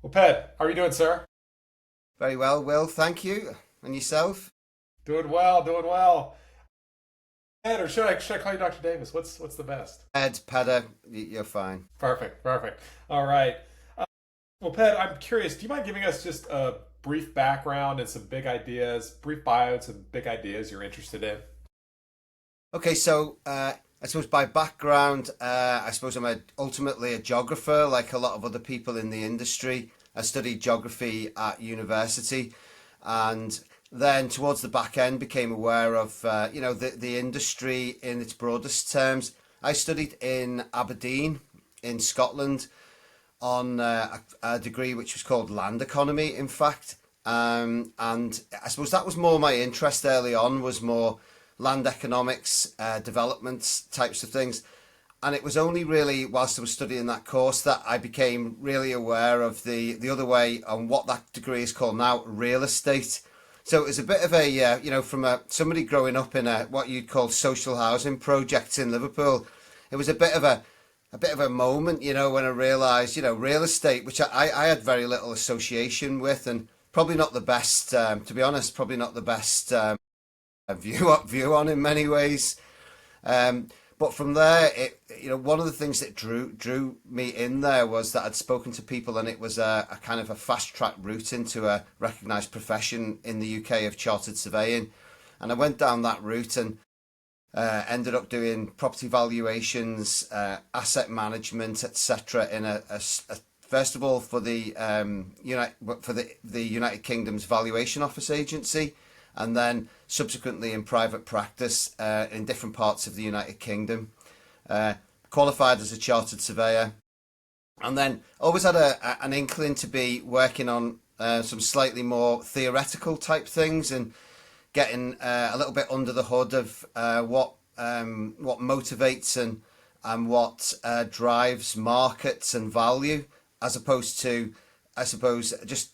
Well, Ped, how are you doing, sir? Very well, Will. Thank you. And yourself? Doing well, doing well. Ped, or should I call you Dr. Davis? What's the best? Ed, Peadar, you're fine. Perfect, perfect. All right. Uh, well, Ped, I'm curious. Do you mind giving us just a brief background and some big ideas, brief bio and some big ideas you're interested in? Okay, so I suppose by background, I suppose ultimately a geographer, like a lot of other people in the industry. I studied geography at university, and then towards the back end became aware of the industry in its broadest terms. I studied in Aberdeen in Scotland on a degree which was called land economy, in fact. And I suppose that was more my interest early on, was more land economics, development types of things. And it was only really whilst I was studying that course that I became really aware of the other way on what that degree is called now, real estate. So it was a bit of a, from somebody growing up in a what you'd call social housing projects in Liverpool. It was a bit of a moment, when I realised, real estate, which I had very little association with, and probably not the best, to be honest, probably not the best view on in many ways. But from there, one of the things that drew me in there was that I'd spoken to people, and it was a kind of a fast track route into a recognised profession in the UK of chartered surveying, and I went down that route and ended up doing property valuations, asset management, etc. In first of all for the the United Kingdom's Valuation Office Agency, and then subsequently in private practice in different parts of the United Kingdom. Qualified as a chartered surveyor, and then always had an inkling to be working on some slightly more theoretical type things, and getting a little bit under the hood of what motivates and what drives markets and value, as opposed to, I suppose, just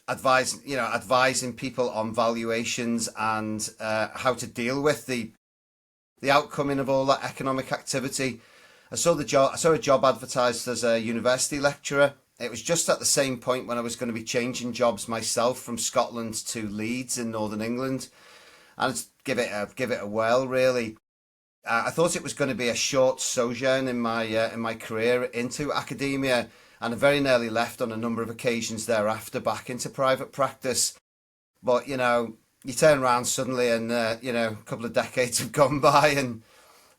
advising people on valuations and how to deal with the outcoming of all that economic activity. I saw a job advertised as a university lecturer. It was just at the same point when I was going to be changing jobs myself from Scotland to Leeds in Northern England, and give it a whirl really. I thought it was going to be a short sojourn in my career into academia, and I very nearly left on a number of occasions thereafter back into private practice. But you turn around suddenly, and a couple of decades have gone by, and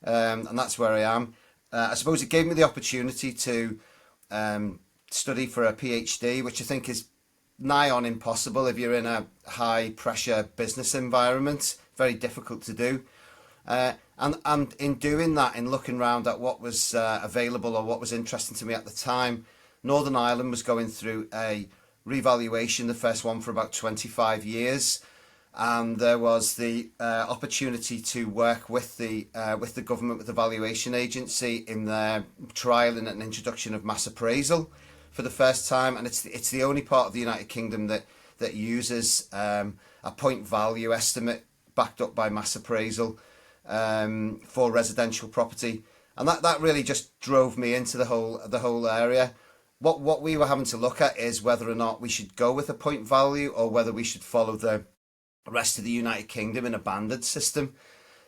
that's where I am. I suppose it gave me the opportunity to study for a PhD, which I think is nigh on impossible if you're in a high pressure business environment. Very difficult to do. And in doing that, in looking around at what was available or what was interesting to me at the time, Northern Ireland was going through a revaluation, the first one for about 25 years. And there was the opportunity to work with the government, with the valuation agency, in their trialling and introduction of mass appraisal for the first time, and it's the only part of the United Kingdom that uses a point value estimate backed up by mass appraisal for residential property, and that really just drove me into the whole area. What we were having to look at is whether or not we should go with a point value, or whether we should follow the rest of the United Kingdom in a banded system.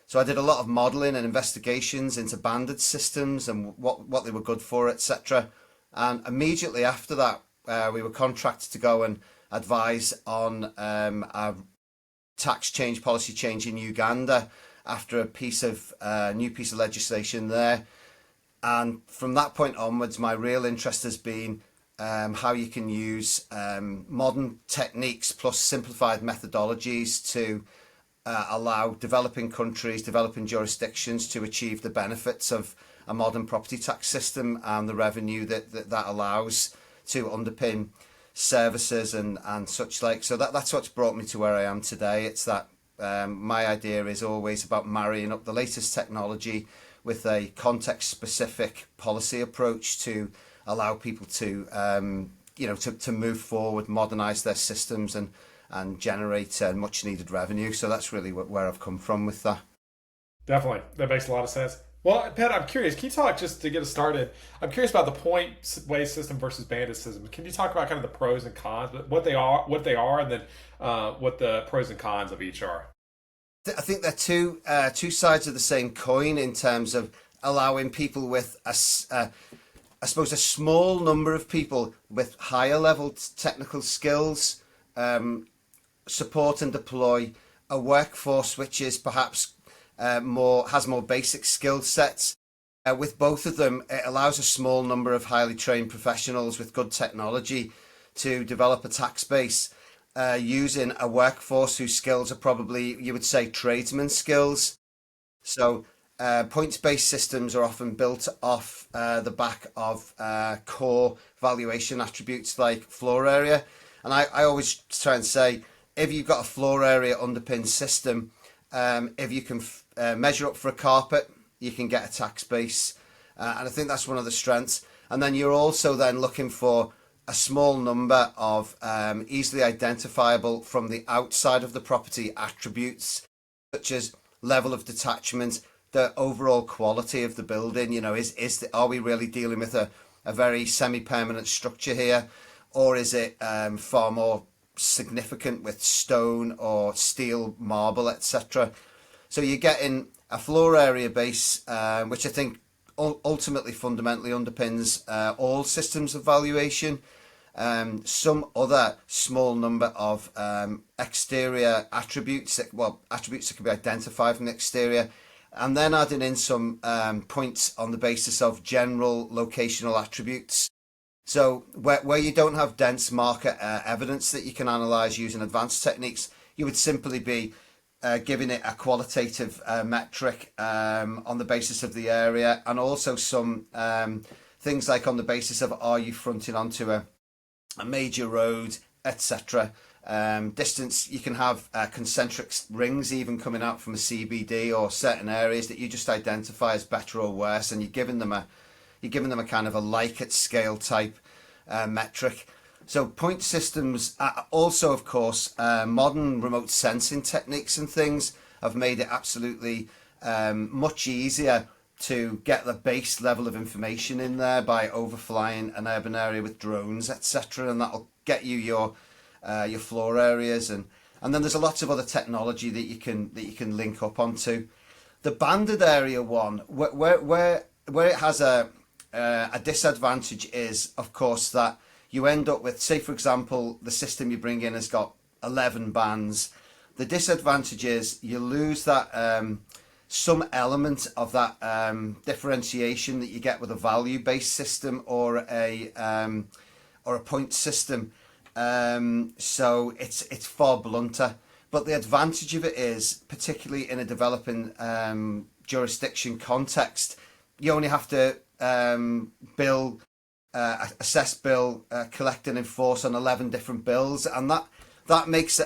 So I did a lot of modelling and investigations into banded systems and what they were good for, etc. And immediately after that, we were contracted to go and advise on a tax change, policy change in Uganda, after a new piece of legislation there. And from that point onwards, my real interest has been how you can use modern techniques plus simplified methodologies to allow developing countries, developing jurisdictions to achieve the benefits of a modern property tax system and the revenue that allows to underpin services and such like. So that's what's brought me to where I am today. It's that my idea is always about marrying up the latest technology with a context-specific policy approach to allow people to to move forward, modernise their systems, and generate much needed revenue. So that's really where I've come from with that. Definitely, that makes a lot of sense. Well, Pat, I'm curious. Can you talk just to get us started? I'm curious about the point-based system versus bandit system. Can you talk about kind of the pros and cons, what they are, and then what the pros and cons of each are? I think they're two sides of the same coin in terms of allowing people with I suppose a small number of people with higher level technical skills support and deploy a workforce which is perhaps more has more basic skill sets. With both of them, it allows a small number of highly trained professionals with good technology to develop a tax base using a workforce whose skills are probably, you would say, tradesman skills. So, points-based systems are often built off the back of core valuation attributes like floor area. And I always try and say, if you've got a floor area underpinned system, if you can measure up for a carpet, you can get a tax base. And I think that's one of the strengths. And then you're also then looking for a small number of easily identifiable from the outside of the property attributes, such as level of detachment, the overall quality of the building. You know, are we really dealing with a very semi-permanent structure here, or is it far more significant with stone or steel, marble, etc.? So you're getting a floor area base, which I think ultimately fundamentally underpins all systems of valuation. Some other small number of exterior attributes, attributes that can be identified from the exterior, and then adding in some points on the basis of general locational attributes. So where you don't have dense market evidence that you can analyze using advanced techniques, you would simply be giving it a qualitative metric on the basis of the area, and also some things like on the basis of, are you fronting onto a major road, etc. Distance, you can have concentric rings even coming out from a CBD or certain areas that you just identify as better or worse, and you're giving them a kind of a Likert scale type metric. So point systems, also of course, modern remote sensing techniques and things have made it absolutely much easier to get the base level of information in there by overflying an urban area with drones, etc., and that'll get you your floor areas, and then there's lots of other technology that you can link up onto. The banded area one, where it has a disadvantage is, of course, that you end up with, say, for example, the system you bring in has got 11 bands. The disadvantage is you lose that some element of that differentiation that you get with a value-based system or a point system. So it's far blunter. But the advantage of it is, particularly in a developing jurisdiction context, you only have to bill, assess, bill, collect and enforce on 11 different bills, and that makes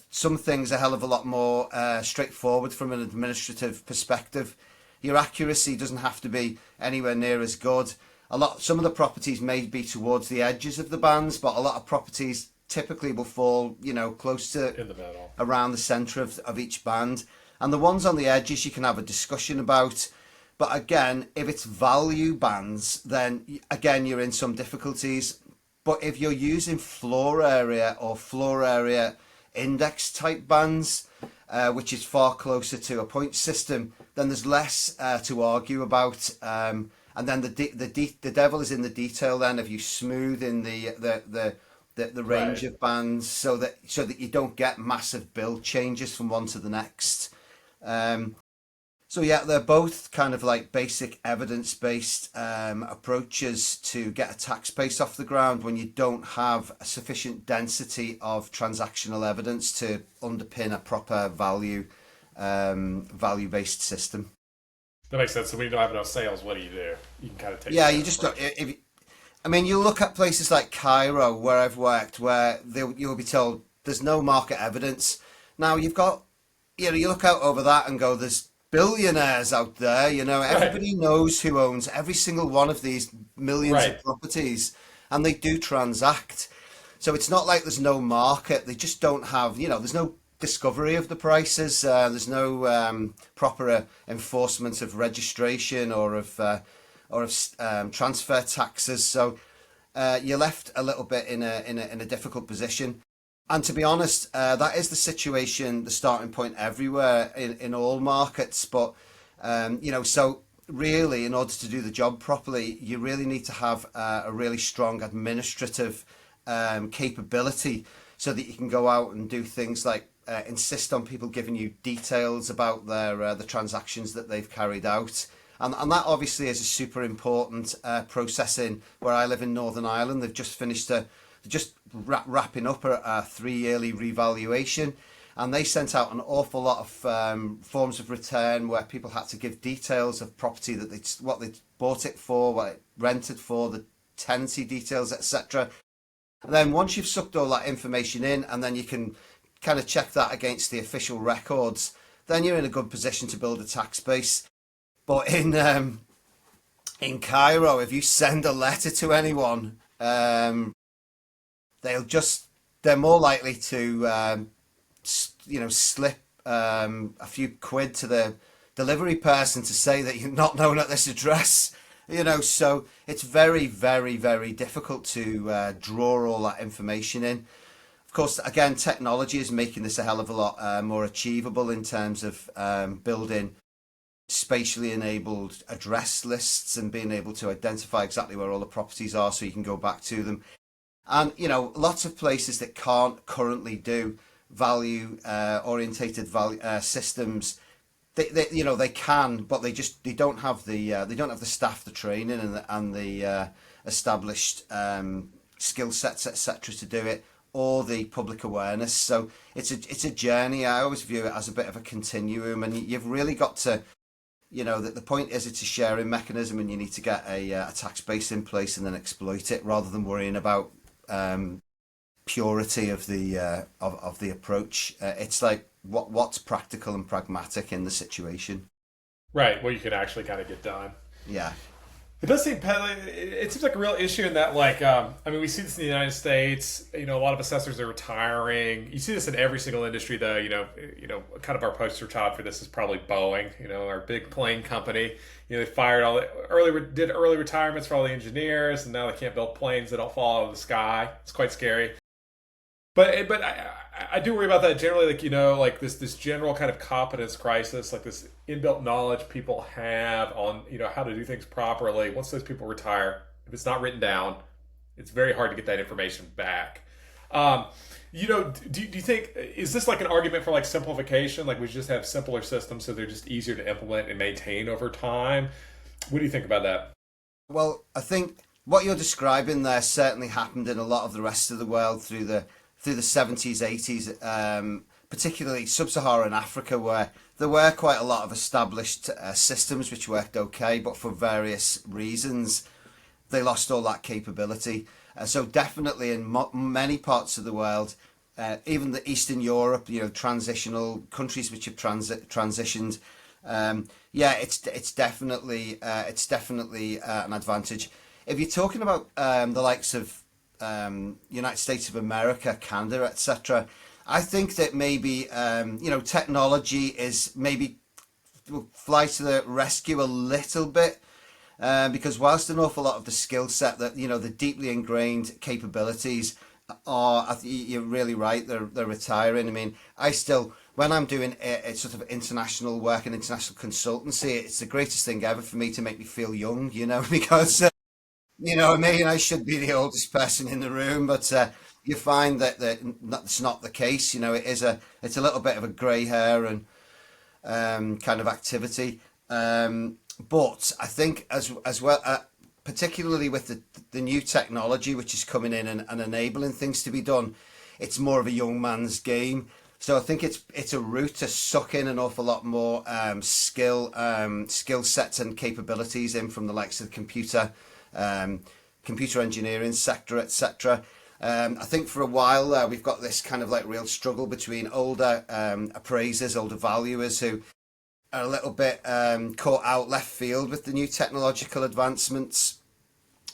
some things a hell of a lot more straightforward from an administrative perspective. Your accuracy doesn't have to be anywhere near as good. Some of the properties may be towards the edges of the bands, but a lot of properties typically will fall, close to In the middle. around the centre of each band. And the ones on the edges you can have a discussion about. But again, if it's value bands, then again, you're in some difficulties. But if you're using floor area or floor area index type bands, which is far closer to a point system, then there's less to argue about. And then the devil is in the detail. Then if you smooth in the range Right. of bands so that you don't get massive bill changes from one to the next. So yeah, they're both kind of like basic evidence-based approaches to get a tax base off the ground when you don't have a sufficient density of transactional evidence to underpin a proper value-based system. That makes sense. So when you don't have enough sales, what do? You can kind of take a Yeah, you different just don't. approach. I mean, you look at places like Cairo, where I've worked, where you'll be told there's no market evidence. Now you've got, you look out over that and go, there's billionaires out there. Right. Everybody knows who owns every single one of these millions of Right. properties, and they do transact. So it's not like there's no market. They just don't have, there's no discovery of the prices. There's no proper enforcement of registration or of transfer taxes. So you're left a little bit in a difficult position. And to be honest, that is the situation, the starting point everywhere in all markets. But so really, in order to do the job properly, you really need to have a really strong administrative capability so that you can go out and do things like insist on people giving you details about the transactions that they've carried out. And that obviously is a super important process in where I live in Northern Ireland. They've just finished just wrapping up a 3-yearly revaluation, and they sent out an awful lot of forms of return where people had to give details of property that what they bought it for, what it rented for, the tenancy details, etc. And then once you've sucked all that information in, and then you can kind of check that against the official records, then you're in a good position to build a tax base. But in Cairo, if you send a letter to anyone, they're more likely to slip a few quid to the delivery person to say that you're not known at this address. So it's very, very, very difficult to draw all that information in. Of course, again, technology is making this a hell of a lot more achievable in terms of building spatially enabled address lists and being able to identify exactly where all the properties are so you can go back to them. And, lots of places that can't currently do value orientated value systems, they can, but they don't have the staff, the training, and the established skill sets, etc., to do it, or the public awareness. So it's a journey. I always view it as a bit of a continuum, and you've really got to, the point is it's a sharing mechanism, and you need to get a tax base in place and then exploit it rather than worrying about purity of the approach. It's like what's practical and pragmatic in the situation. Right, what you can actually kind of get done. Yeah. It does seem it seems like a real issue in that, we see this in the United States. A lot of assessors are retiring. You see this in every single industry, though. Kind of our poster child for this is probably Boeing. Our big plane company. They fired did early retirements for all the engineers, and now they can't build planes that don't fall out of the sky. It's quite scary. But I do worry about that generally, this general kind of competence crisis, like this inbuilt knowledge people have on how to do things properly. Once those people retire, if it's not written down, it's very hard to get that information back. Do you think, is this like an argument for like simplification? Like we just have simpler systems so they're just easier to implement and maintain over time? What do you think about that? Well, I think what you're describing there certainly happened in a lot of the rest of the world through the 70s, 80s, particularly sub-Saharan Africa, where there were quite a lot of established systems which worked okay, but for various reasons they lost all that capability. So definitely in many parts of the world, even the Eastern Europe, transitional countries which have transitioned, it's definitely an advantage. If you're talking about the likes of United States of America, Canada, etc., I think that maybe technology is maybe will fly to the rescue a little bit, because whilst an awful lot of the skill set that the deeply ingrained capabilities are, you're really right, they're retiring. I mean, I still, when I'm doing a sort of international work and international consultancy, it's the greatest thing ever for me to make me feel young, because what I mean? I should be the oldest person in the room, but you find that that's not the case. It's a little bit of a grey hair and kind of activity. But I think as well, particularly with the new technology which is coming in and enabling things to be done, it's more of a young man's game. So I think it's a route to suck in an awful lot more skill sets and capabilities in from the likes of the computer engineering sector, etc. I think for a while we've got this kind of like real struggle between older appraisers, older valuers who are a little bit caught out left field with the new technological advancements,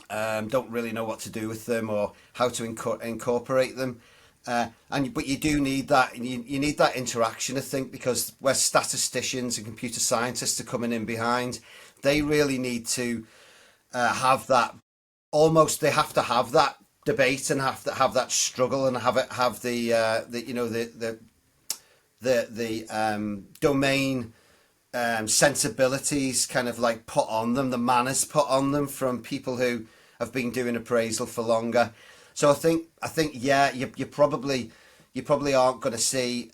don't really know what to do with them or how to incorporate them. But you do need that. You need that interaction, I think, because where statisticians and computer scientists are coming in behind, they really need to have that. Almost, they have to have that debate and have to have that struggle and have the domain sensibilities kind of like put on them, the manners put on them from people who have been doing appraisal for longer. So I think yeah, you probably aren't going to see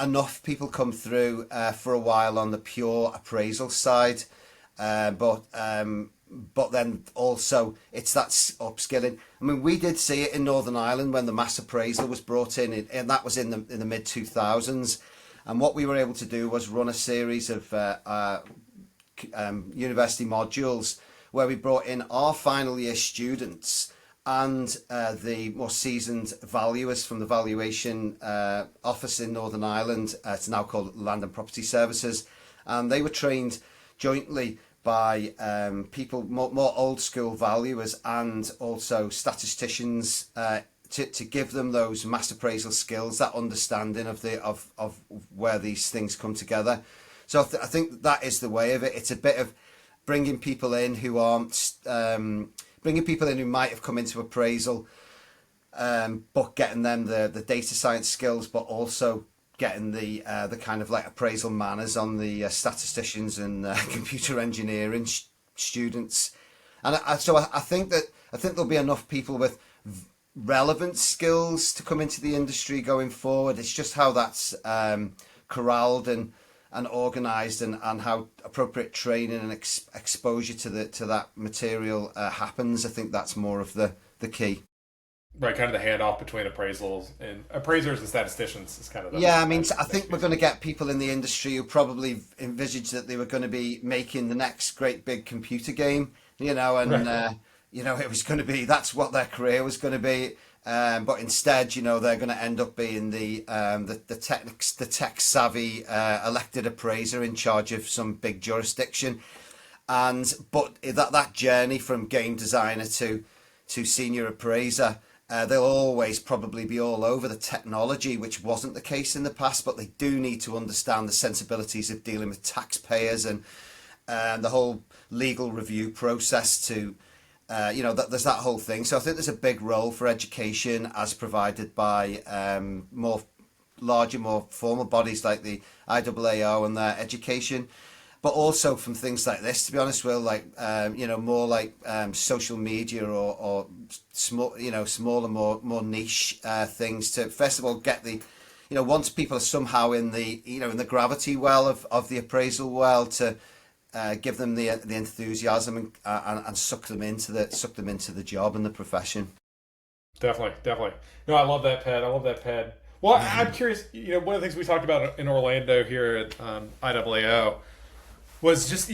enough people come through for a while on the pure appraisal side, but then also it's that upskilling. I mean, we did see it in Northern Ireland when the mass appraisal was brought in, and that was in the mid 2000s. And what we were able to do was run a series of university modules where we brought in our final year students and the more seasoned valuers from the valuation office in Northern Ireland. It's now called Land and Property Services, and they were trained jointly by people more old school valuers and also statisticians to give them those mass appraisal skills, that understanding of where these things come together. So I think that is the way of it. It's a bit of bringing people in who aren't bringing people in who might have come into appraisal, but getting them the data science skills, but also getting the kind of like appraisal manners on the statisticians and computer engineering students. And I think there'll be enough people with relevant skills to come into the industry going forward. It's just how that's corralled and organised, and how appropriate training and exposure to that material happens. I think that's more of the key. Right, kind of the handoff between appraisals and appraisers and statisticians is kind of the Yeah, I mean, I think we're going to get people in the industry who probably envisaged that they were going to be making the next great big computer game, and right. it was going to be, that's what their career was going to be. But instead, they're going to end up being the tech savvy elected appraiser in charge of some big jurisdiction. But that journey from game designer to senior appraiser, they'll always probably be all over the technology, which wasn't the case in the past. But they do need to understand the sensibilities of dealing with taxpayers and the whole legal review process to. There's that whole thing. So I think there's a big role for education as provided by more larger, more formal bodies like the IAAO and their education, but also from things like this. To be honest, Will, like more like social media or small, smaller, more niche things to first of all get the, once people are somehow in the in the gravity well of the appraisal well to. Give them the enthusiasm and suck them into the job and the profession. Definitely. No, I love that, Ped. I love that, Ped. Well, I'm curious. One of the things we talked about in Orlando here at IAAO was just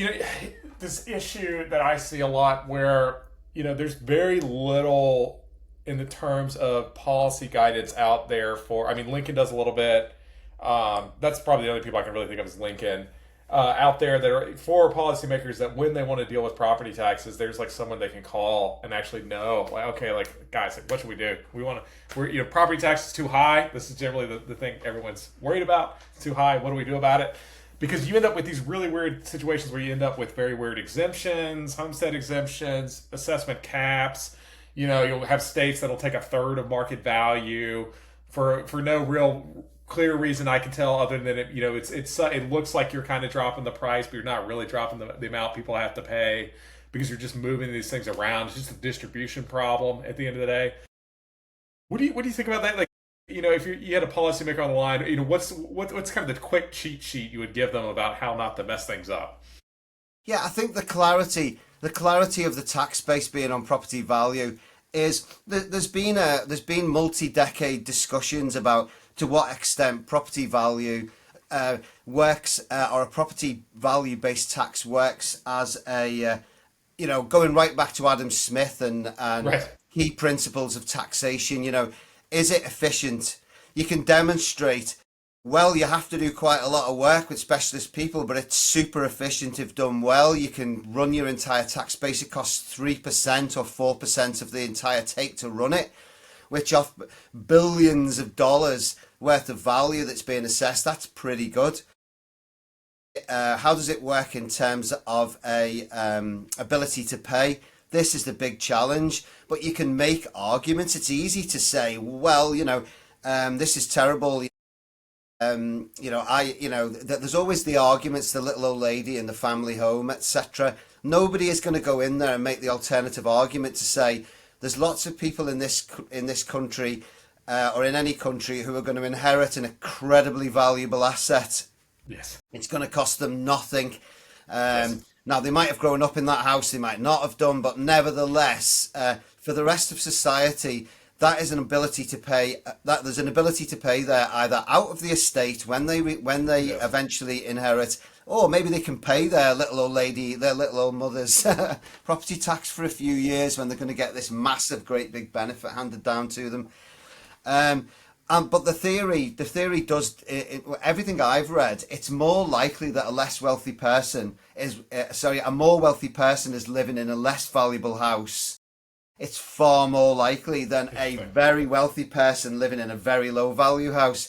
this issue that I see a lot where there's very little in the terms of policy guidance out there for. I mean, Lincoln does a little bit. That's probably the only people I can really think of is Lincoln. Out there that are for policymakers that when they want to deal with property taxes, there's like someone they can call and actually know, like, okay, like guys, like, what should we do? We're property tax is too high. This is generally the thing everyone's worried about. It's too high. What do we do about it? Because you end up with these really weird situations where you end up with very weird exemptions, homestead exemptions, assessment caps. You'll have states that'll take a third of market value for no real clear reason I can tell, other than it looks like you're kind of dropping the price, but you're not really dropping the amount people have to pay because you're just moving these things around. It's just a distribution problem at the end of the day. What do you think about that? Like, if you had a policymaker on the line, what's kind of the quick cheat sheet you would give them about how not to mess things up? Yeah, I think the clarity of the tax base being on property value is there's been multi-decade discussions about to what extent property value works, or a property value based tax works as a going right back to Adam Smith and Right. key principles of taxation. Is it efficient? You can demonstrate. Well, you have to do quite a lot of work with specialist people, but it's super efficient if done well. You can run your entire tax base. It costs 3% or 4% of the entire take to run it. which off billions of dollars worth of value that's being assessed. That's pretty good. How does it work in terms of a ability to pay? This is the big challenge, but you can make arguments. It's easy to say, well, this is terrible. There's always the arguments, the little old lady in the family home, etc. Nobody is going to go in there and make the alternative argument to say there's lots of people in this country or in any country who are going to inherit an incredibly valuable asset. Yes. It's going to cost them nothing. Yes. Now, they might have grown up in that house, they might not have done, but nevertheless, for the rest of society, that is an ability to pay. That there's an ability to pay there either out of the estate when they eventually inherit, or maybe they can pay their little old lady, their little old mother's property tax for a few years when they're going to get this massive, great big benefit handed down to them. But the theory does everything I've read. It's more likely that a more wealthy person is living in a less valuable house. It's far more likely than a very wealthy person living in a very low value house.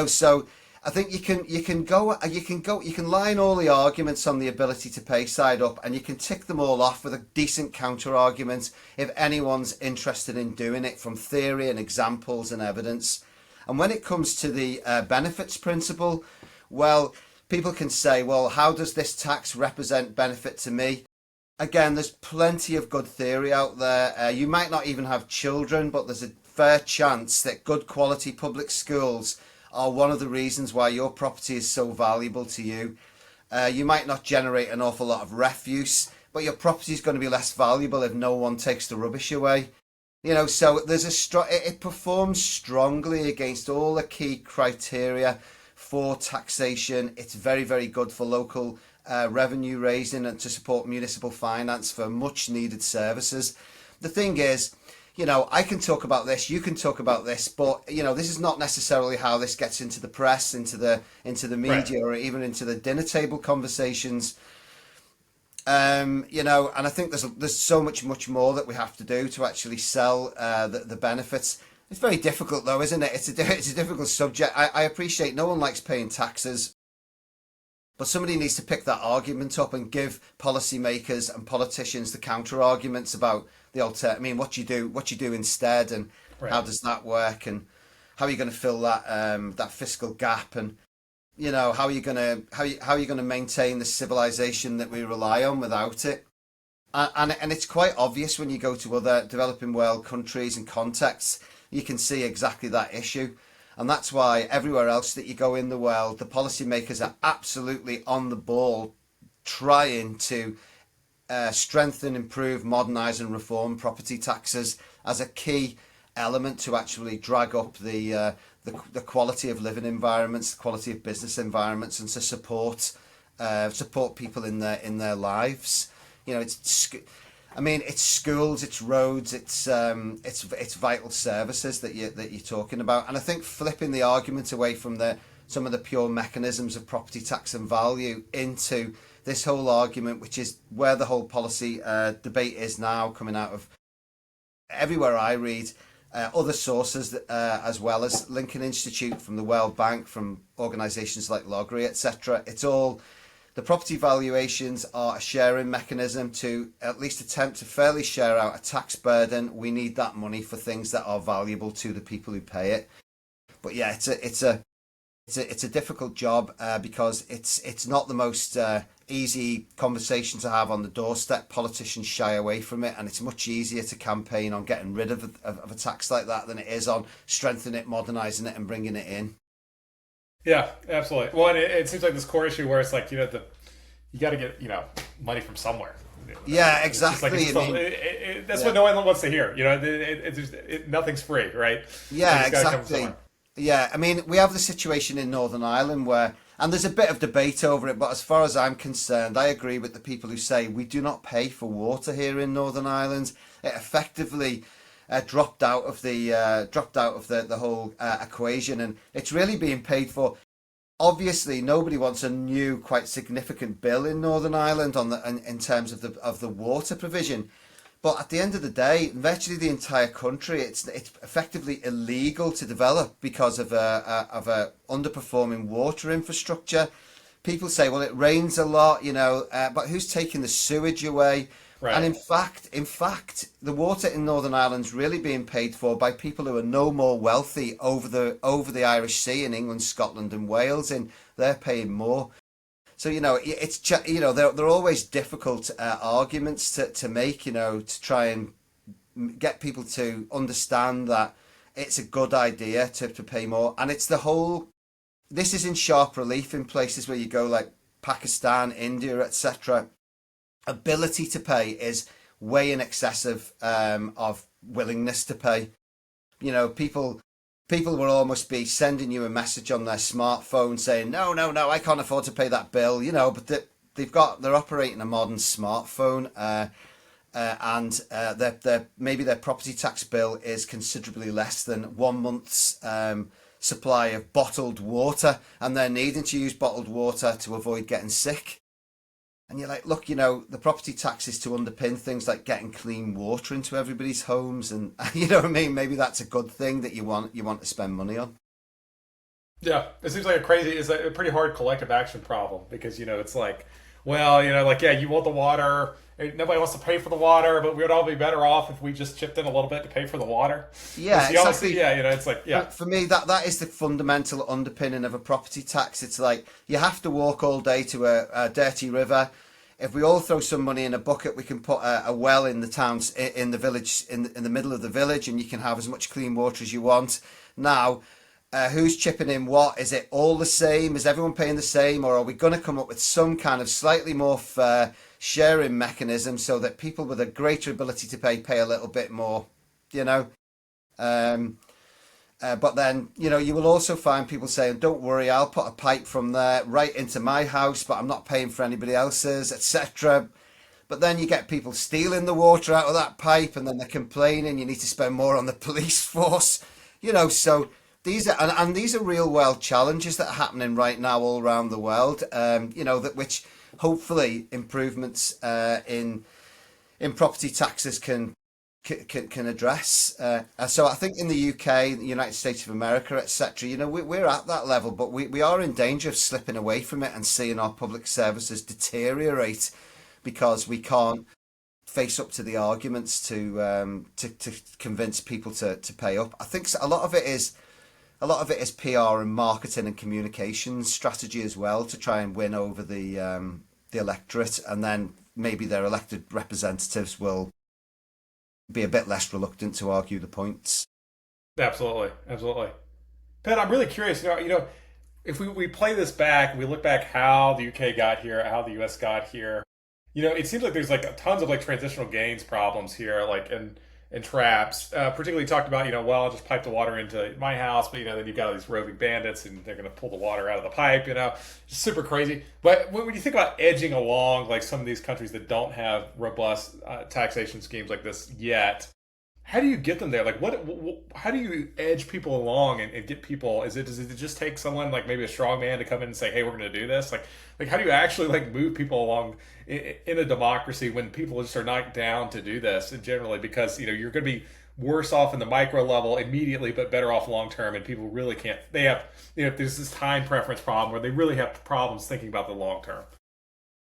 So I think you can line all the arguments on the ability to pay side up, and you can tick them all off with a decent counter argument if anyone's interested in doing it from theory and examples and evidence. And when it comes to the benefits principle, well, people can say, well, how does this tax represent benefit to me? Again, there's plenty of good theory out there. You might not even have children, but there's a fair chance that good quality public schools are one of the reasons why your property is so valuable to you. You might not generate an awful lot of refuse, but your property is going to be less valuable if no one takes the rubbish away. So there's it performs strongly against all the key criteria for taxation. It's very, very good for local revenue raising and to support municipal finance for much needed services. The thing is, I can talk about this, you can talk about this, but this is not necessarily how this gets into the press, into the media, right, or even into the dinner table conversations. And I think there's so much more that we have to do to actually sell the benefits. It's very difficult though, isn't it? It's a difficult subject. I appreciate no one likes paying taxes, but somebody needs to pick that argument up and give policymakers and politicians the counter arguments about the alternative. I mean, what you do instead, and right, how does that work, and how are you going to fill that fiscal gap, and how are you going to maintain the civilization that we rely on without it? And it's quite obvious when you go to other developing world countries and contexts, you can see exactly that issue. And that's why everywhere else that you go in the world, the policymakers are absolutely on the ball trying to strengthen, improve, modernise and reform property taxes as a key element to actually drag up the quality of living environments, the quality of business environments, and to support people in their lives. It's schools, it's roads, it's vital services that you're talking about. And I think flipping the argument away from some of the pure mechanisms of property tax and value into this whole argument, which is where the whole policy debate is now, coming out of everywhere I read, other sources as well as Lincoln Institute, from the World Bank, from organisations like Loggery, etc. It's all, the property valuations are a sharing mechanism to at least attempt to fairly share out a tax burden. We need that money for things that are valuable to the people who pay it. But yeah, it's a difficult job because it's not the most easy conversation to have on the doorstep. Politicians shy away from it, and it's much easier to campaign on getting rid of a tax like that than it is on strengthening it, modernising it, and bringing it in. Yeah, absolutely. Well, and it seems like this core issue where it's like you got to get money from somewhere. Yeah, exactly. That's what no one wants to hear. Nothing's free, right? Yeah, exactly. Yeah, I mean, we have the situation in Northern Ireland where, and there's a bit of debate over it, but as far as I'm concerned, I agree with the people who say we do not pay for water here in Northern Ireland. It effectively dropped out of the whole equation, and it's really being paid for. Obviously, nobody wants a new, quite significant bill in Northern Ireland in terms of the water provision. But at the end of the day, virtually the entire country, it's effectively illegal to develop because of a underperforming water infrastructure. People say, well, it rains a lot, but who's taking the sewage away? And Right. in fact, the water in Northern Ireland's really being paid for by people who are no more wealthy over the Irish Sea in England, Scotland, and Wales, and they're paying more. So they're always difficult arguments to make, to try and get people to understand that it's a good idea to pay more, and it's the whole. This is in sharp relief in places where you go like Pakistan, India, etc. Ability to pay is way in excess of willingness to pay. People will almost be sending you a message on their smartphone saying, no, no, no, I can't afford to pay that bill, but they're operating a modern smartphone, and maybe their property tax bill is considerably less than 1 month's supply of bottled water, and they're needing to use bottled water to avoid getting sick. And you're like, look, the property tax is to underpin things like getting clean water into everybody's homes, and you know what I mean. Maybe that's a good thing that you want to spend money on. Yeah, it seems like it's a pretty hard collective action problem because it's like, well, like yeah, you want the water, and nobody wants to pay for the water, but we would all be better off if we just chipped in a little bit to pay for the water. Yeah, exactly. Yeah, it's like yeah, For me, that is the fundamental underpinning of a property tax. It's like you have to walk all day to a dirty river. If we all throw some money in a bucket, we can put a well in the towns, in the village, in the middle of the village, and you can have as much clean water as you want. Now, who's chipping in what? Is it all the same? Is everyone paying the same? Or are we going to come up with some kind of slightly more fair sharing mechanism so that people with a greater ability to pay a little bit more, you know? But then, you will also find people saying, don't worry, I'll put a pipe from there right into my house, but I'm not paying for anybody else's, etc. But then you get people stealing the water out of that pipe, and then they're complaining you need to spend more on the police force. So these are real world challenges that are happening right now all around the world, that which hopefully improvements in property taxes can address. So I think in the UK, the United States of America, etc., we're at that level, but we are in danger of slipping away from it and seeing our public services deteriorate because we can't face up to the arguments to convince people to pay up. I think a lot of it is PR and marketing and communication strategy as well to try and win over the electorate, and then maybe their elected representatives will be a bit less reluctant to argue the points. absolutely, absolutely. Pat, I'm really curious. If we play this back and we look back how the UK got here, how the US got here, it seems like there's like tons of like transitional gains problems here, like and traps. Particularly talked about, well, I'll just pipe the water into my house, but then you've got all these roving bandits and they're going to pull the water out of the pipe, just super crazy. But when you think about edging along like some of these countries that don't have robust taxation schemes like this yet, how do you get them there? Like, how do you edge people along and get people? Does it just take someone like maybe a strong man to come in and say, "Hey, we're going to do this"? Like, how do you actually like move people along in a democracy when people just are not down to do this? And generally, because you're going to be worse off in the micro level immediately, but better off long term. And people really can't. They have there's this time preference problem where they really have problems thinking about the long term.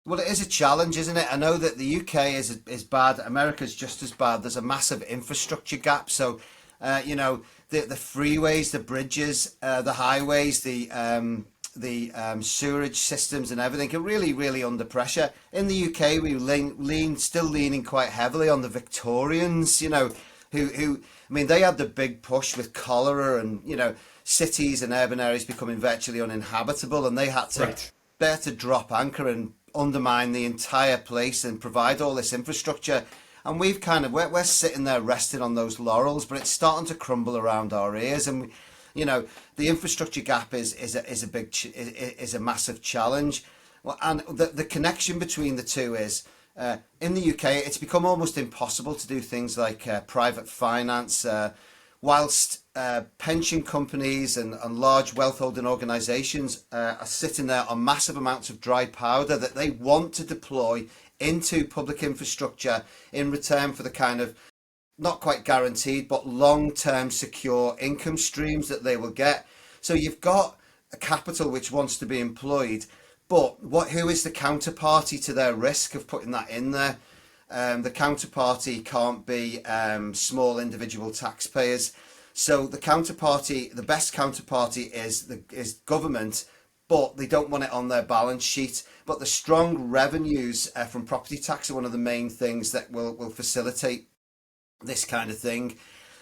Well, it is a challenge, isn't it? I know that the UK is bad. America's just as bad. There's a massive infrastructure gap. So, the freeways, the bridges, the highways, the sewerage systems and everything are really, really under pressure. In the UK, we still leaning quite heavily on the Victorians. Who I mean, they had the big push with cholera and cities and urban areas becoming virtually uninhabitable, and they had to. Right. They had to drop anchor and undermine the entire place and provide all this infrastructure. And we're sitting there resting on those laurels, but it's starting to crumble around our ears. And the infrastructure gap is a massive challenge. Well, and the connection between the two is in the UK, it's become almost impossible to do things like private finance, whilst pension companies and large wealth holding organisations are sitting there on massive amounts of dry powder that they want to deploy into public infrastructure in return for the kind of not quite guaranteed, but long-term secure income streams that they will get. So you've got a capital which wants to be employed, but who is the counterparty to their risk of putting that in there? The counterparty can't be small individual taxpayers. So the best counterparty is government, but they don't want it on their balance sheet. But the strong revenues from property tax are one of the main things that will facilitate this kind of thing.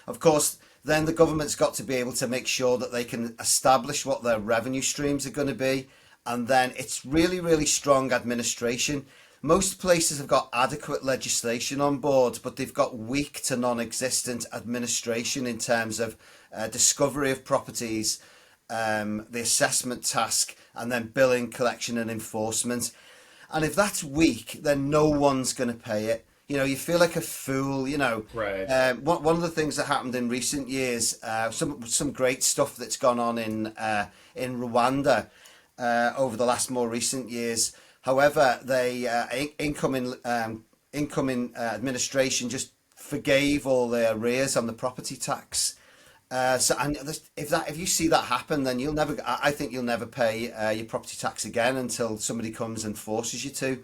Of course, then the government's got to be able to make sure that they can establish what their revenue streams are going to be. And then it's really, really strong administration. Most places have got adequate legislation on board, but they've got weak to non-existent administration in terms of discovery of properties, the assessment task, and then billing, collection, and enforcement. And if that's weak, then no one's going to pay it. You feel like a fool. Right. One of the things that happened in recent years, some great stuff that's gone on in Rwanda over the last more recent years. However, incoming administration just forgave all the arrears on the property tax. And if you see that happen, then I think you'll never pay your property tax again until somebody comes and forces you to.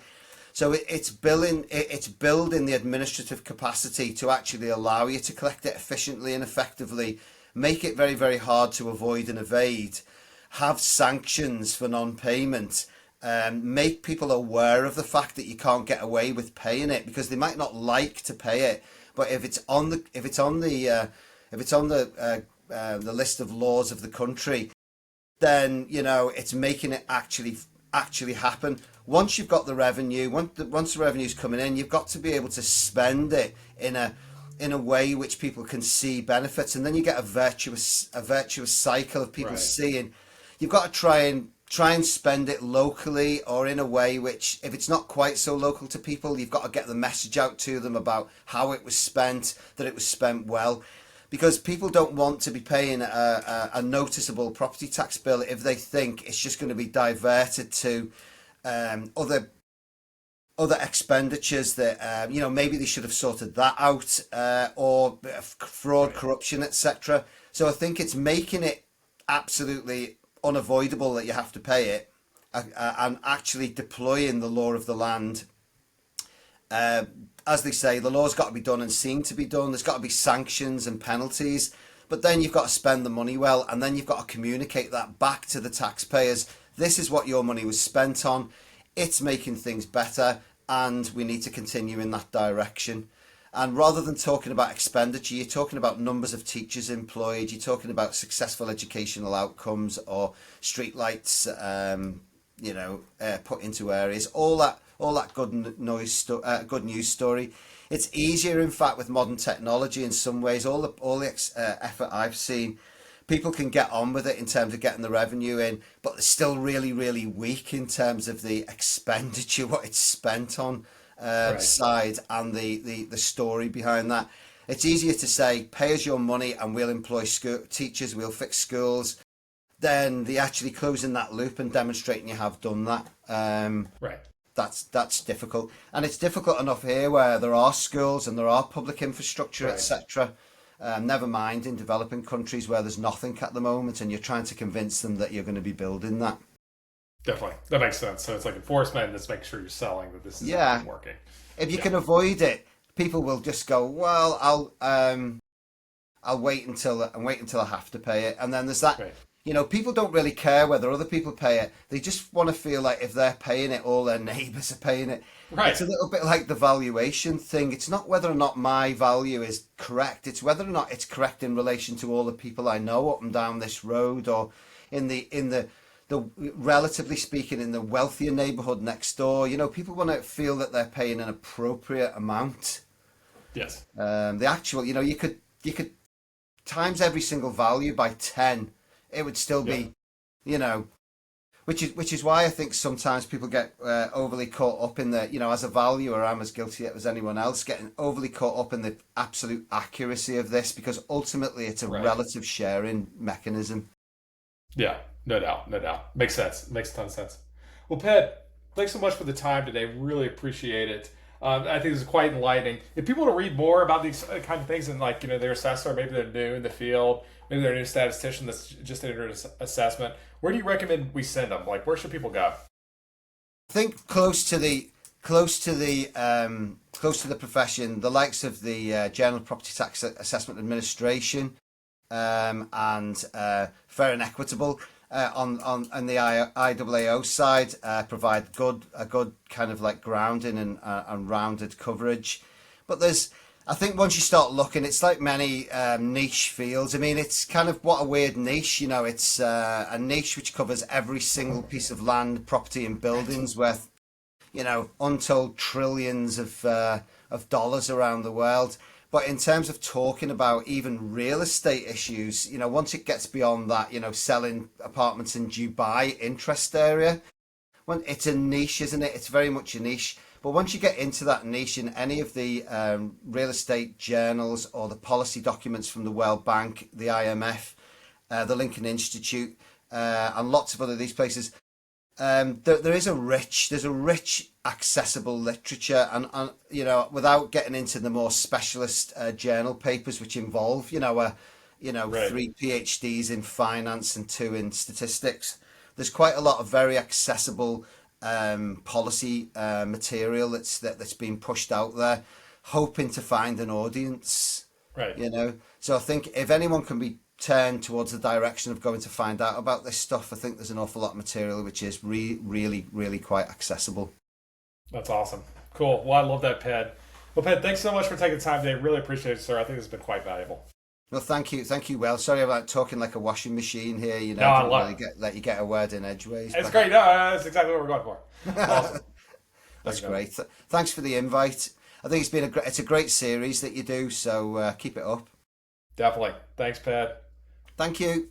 So it's building the administrative capacity to actually allow you to collect it efficiently and effectively, make it very, very hard to avoid and evade, have sanctions for non-payment, make people aware of the fact that you can't get away with paying it because they might not like to pay it, but if it's on the list of laws of the country, then it's making it actually happen. Once you've got the revenue, once the revenue's coming in, you've got to be able to spend it in a way which people can see benefits, and then you get a virtuous cycle of people Right. seeing. You've got to try and spend it locally or in a way which, if it's not quite so local to people, you've got to get the message out to them about how it was spent, that it was spent well. Because people don't want to be paying a noticeable property tax bill if they think it's just going to be diverted to other expenditures that maybe they should have sorted that out, or fraud, Right. corruption, etc. So I think it's making it absolutely unavoidable that you have to pay it, and actually deploying the law of the land. As they say, the law's got to be done and seen to be done. There's got to be sanctions and penalties, but then you've got to spend the money well, and then you've got to communicate that back to the taxpayers. This is what your money was spent on. It's making things better, and we need to continue in that direction. And rather than talking about expenditure, you're talking about numbers of teachers employed. You're talking about successful educational outcomes or streetlights, put into areas. All that good news story. It's easier, in fact, with modern technology in some ways. All the effort I've seen, people can get on with it in terms of getting the revenue in, but they're still really, really weak in terms of the expenditure, what it's spent on Right. side, and the story behind that. It's easier to say, pay us your money and we'll employ teachers, we'll fix schools, than the actually closing that loop and demonstrating you have done that. Right. That's difficult, and it's difficult enough here where there are schools and there are public infrastructure, Right. etc. Never mind in developing countries where there's nothing at the moment, and you're trying to convince them that you're going to be building that. Definitely. That makes sense. So it's like enforcement that's making sure you're selling that this is Yeah, everything working. if you Yeah. can avoid it, people will just go, well, I'll wait until I have to pay it, and then there's that. Right. People don't really care whether other people pay it. They just want to feel like if they're paying it, all their neighbours are paying it. It's Right. a little bit like the valuation thing. It's not whether or not my value is correct. It's whether or not it's correct in relation to all the people I know up and down this road, or in the relatively speaking, in the wealthier neighbourhood next door. People want to feel that they're paying an appropriate amount. Yes. The actual, you could times every single value by 10, it would still Yeah. be, you know, which is why I think sometimes people get overly caught up in the, as a valuer, I'm as guilty as anyone else, getting overly caught up in the absolute accuracy of this, because ultimately it's a Right. relative sharing mechanism. Yeah. No doubt. No doubt. Makes sense. Makes a ton of sense. Well, Ped, Thanks so much for the time today. Really appreciate it. I think this is quite enlightening. If people want to read more about these kind of things and like their assessor, maybe they're new in the field, maybe they're a new statistician that's just entered assessment. Where do you recommend we send them? Like, where should people go? I think close to the profession, the likes of the General Property Tax Assessment Administration, and Fair and Equitable on the IAAO side provide a good kind of like grounding and rounded coverage. But I think once you start looking, it's like many niche fields. I mean, it's kind of what a weird niche. It's a niche which covers every single piece of land, property, and buildings worth untold trillions of dollars around the world. But in terms of talking about even real estate issues, once it gets beyond that, selling apartments in Dubai interest area, when it's a niche, isn't it? It's very much a niche. But once you get into that niche in any of the real estate journals or the policy documents from the World Bank, the IMF, the Lincoln Institute, and lots of other these places, there's a rich accessible literature, and without getting into the more specialist journal papers which involve Right. three PhDs in finance and two in statistics. There's quite a lot of very accessible policy material that's been pushed out there, hoping to find an audience. Right. So I think if anyone can be turned towards the direction of going to find out about this stuff, I think there's an awful lot of material which is really, really quite accessible. That's awesome. Cool. Well, I love that, Ped. Well, Ped, thanks so much for taking the time today. Really appreciate it, sir. I think this has been quite valuable. Well, thank you. Well, sorry about talking like a washing machine here. No, I Didn't love really let you get a word in edgeways, it. It's but great. No, that's exactly what we're going for. Awesome. that's Thanks, man. great. Thanks for the invite. I think it's a great series that you do. So keep it up. Definitely. Thanks, Ped. Thank you.